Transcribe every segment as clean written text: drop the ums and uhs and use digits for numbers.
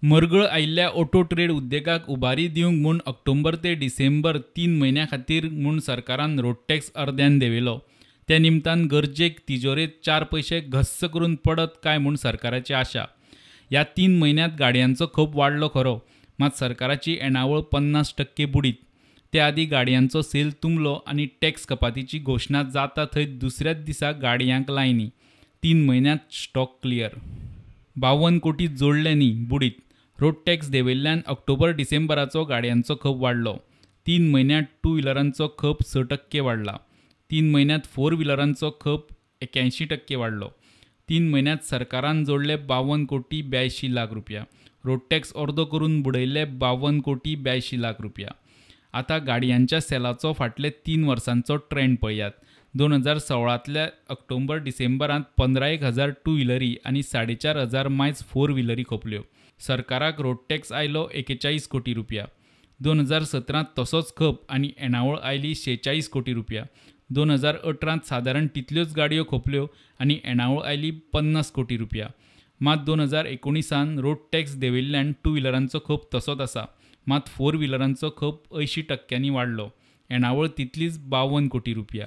मरगळ आयिल्ल्या auto trade उद्देगाक उबारी दिवंक म्हूण ऑक्टोबर ते डिसेंबर 3 म्हयन्यां खातीर म्हूण सरकारान रोड टॅक्स अर्द्यान देंवयलो. त्या निमतान गरजेक तिजोरेंत 4 पयशे घस्स करून पडत काय म्हूण सरकाराची आशा. ह्या 3 म्हयन्यांत गाडयांचो खप वाडलो खरो, मात सरकाराची येणावळ 50% बुडीत. ते आदीं गाडयांचो सेल तुंबलो आनी टॅक्स कपातीची घोशणा जाता थंय दुसऱ्याच दिसा गाडयांक लायनी. 3 म्हयन्यांत स्टॉक क्लियर. 52 कोटी जोडले न्ही, बुडीत. रोड टॅक्स देंवयल्ल्यान ऑक्टोबर डिसेंबराचो गाडयांचो खप वाडलो. 3 म्हयन्यांत टू व्हिलरांचो खप 6% वाडला. 3 म्हयन्यांत फोर व्हिलरांचो खप 81% वाडलो. 3 म्हयन्यांत सरकारान जोडले 52 कोटी 82 लाख रुपया. रोड टॅक्स अर्दो करून बुडयले 52 कोटी 82 लाख रुपया. आतां गाडयांच्या सेलाचो फाटले 3 वर्सांचो ट्रेंड पळयात. 2016तल्या ऑक्टोबर डिसेंबरांत 15,000 टू व्हिलरी आनी 4,500 मायज फोर व्हिलरी खपल्यो. सरकाराक रोड टॅक्स आयलो 41 कोटी रुपया. 2017त तसोच खप आनी येणावळ आयली 46 कोटी रुपया. 2018त सादारण तितल्योच गाडयो खपल्यो आनी येणावळ आयली 50 कोटी रुपया. मात 2019त रोड टॅक्स देंवयल्ल्यान टू व्हिलरांचो खप तसोच आसा, मात फोर व्हिलरांचो खप 80% वाडलो. येणावळ तितलीच 52 कोटी रुपया.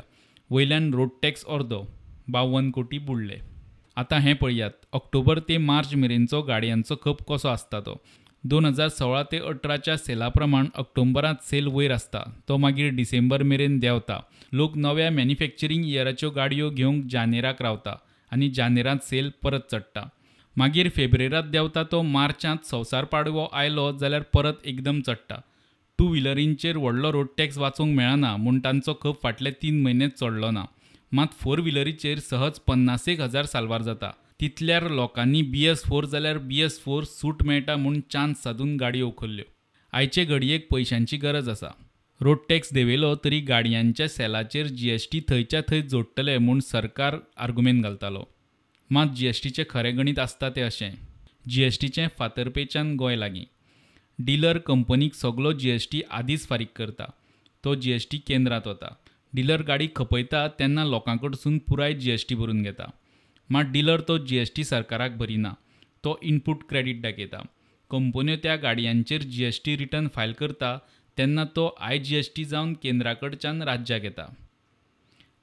वयल्यान रोड टॅक्स अर्दो 52 कोटी बुडले. आतां हें पळयात, ऑक्टोबर ते मार्च मेरेनचो गाडयांचो खप कसो आसता तो. 2016 ते 18च्या सेला प्रमाण ऑक्टोबरांत सेल वयर आसता, तो मागीर डिसेंबर मेरेन देंवता. लोक नव्या मॅन्युफॅक्चरिंग इयराच्यो गाडयो घेवंक जानेराक रावता आनी जानेरांत सेल परत चडटा. मागीर फेब्रेरांत देंवता तो मार्चांत संवसार पाडवो आयलो जाल्यार परत एकदम चडटा. टू व्हिलरींचेर व्हडलो रोड टॅक्स वाचोवंक मेळना म्हूण तांचो खप फाटले 3 म्हयने चडलो ना. मात फोर व्हिलरीचेर सहज 50,000 साल्वार जाता. तितल्यार लोकांनी BS4 जाल्यार BS4 सूट मेळटा म्हूण चान्स सादून गाडयो उखल्ल्यो. आयचे घडयेक पयशांची गरज आसा. रोड टॅक्स देंवयलो तरी गाडयांच्या सेलाचेर GST थंयच्या थंय जोडटले म्हूण सरकार आर्गुमेंट घालतालो. मात GSTचें खरें गणीत आसता तें अशें. GSTचें फातर्पेच्यान गोंय लागीं. डिलर कंपनीक सगळो GST आदींच फारीक करता. तो GST केंद्रांत वता. डिलर गाडी खपयता तेन्ना लोकांकडसून पुराय GST भरून घेता. मात डिलर तो GST सरकाराक भरिना. तो इनपूट क्रेडिट दाखयता. कंपन्यो त्या गाडयांचेर GST रिटर्न फायल करता तेन्ना तो IGST जावन केंद्राकडच्यान राज्याक येता.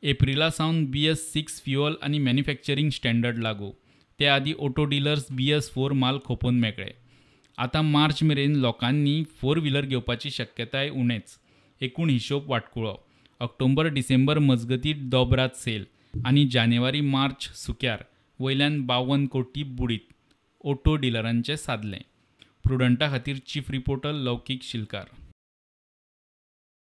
एप्रिला सावन BS6 फ्युअल आनी मॅन्युफॅक्चरिंग स्टँडर्ड लागू. ते आदीं ऑटो डिलर्स BS4 माल खपोवन मेकळे. आतां मार्च मेरेन लोकांनी फोर व्हिलर घेवपाची शक्यताय उणेच. एकूण हिशोब वाटकुळो. ऑक्टोबर डिसेंबर मजगतीं दोबरात सेल आनी जानेवारी मार्च सुक्यार. वयल्यान 52 कोटी बुडीत. ऑटो डिलरांचें सादलें. प्रुडंटा खातीर चीफ रिपोर्टर लौकीक शिलकार.